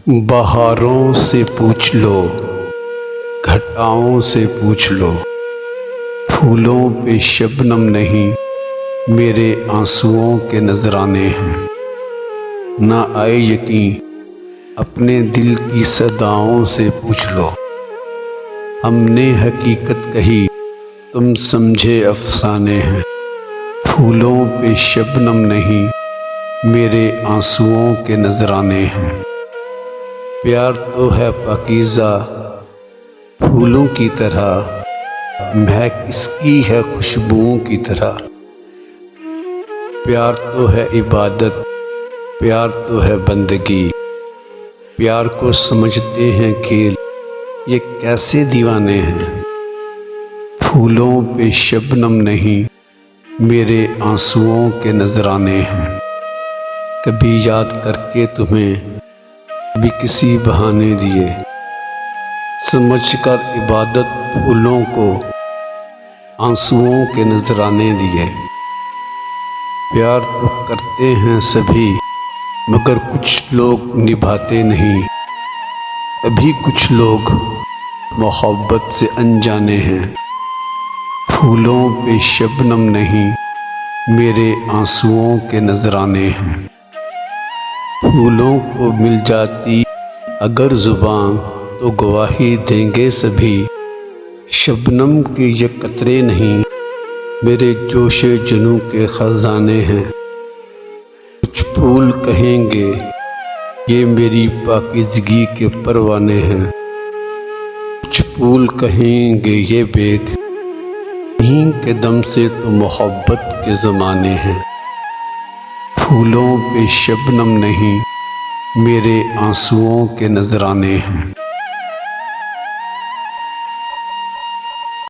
بہاروں سے پوچھ لو، گھٹاؤں سے پوچھ لو، پھولوں پہ شبنم نہیں، میرے آنسوؤں کے نذرانے ہیں۔ نہ آئے یقین اپنے دل کی صداؤں سے پوچھ لو، ہم نے حقیقت کہی تم سمجھے افسانے ہیں۔ پھولوں پہ شبنم نہیں، میرے آنسوؤں کے نذرانے ہیں۔ پیار تو ہے پاکیزہ پھولوں کی طرح، مہک اس کی ہے خوشبوؤں کی طرح۔ پیار تو ہے عبادت، پیار تو ہے بندگی، پیار کو سمجھتے ہیں کھیل، یہ کیسے دیوانے ہیں۔ پھولوں پہ شبنم نہیں، میرے آنسوؤں کے نذرانے ہیں۔ کبھی یاد کر کے تمہیں بھی کسی بہانے دیے، سمجھ کر عبادت پھولوں کو آنسوؤں کے نذرانے دیے۔ پیار تو کرتے ہیں سبھی مگر کچھ لوگ نبھاتے نہیں، ابھی کچھ لوگ محبت سے انجانے ہیں۔ پھولوں پہ شبنم نہیں، میرے آنسوؤں کے نذرانے ہیں۔ پھولوں کو مل جاتی اگر زبان تو گواہی دیں گے سبھی، شبنم کے یہ قطرے نہیں، میرے جوش جنوں کے خزانے ہیں۔ کچھ پھول کہیں گے یہ میری پاکیزگی کے پروانے ہیں، کچھ پھول کہیں گے یہ بیگ انہیں کے دم سے تو محبت کے زمانے ہیں۔ پھولوں پہ شبنم نہیں، میرے آنسوؤں کے نذرانے ہیں۔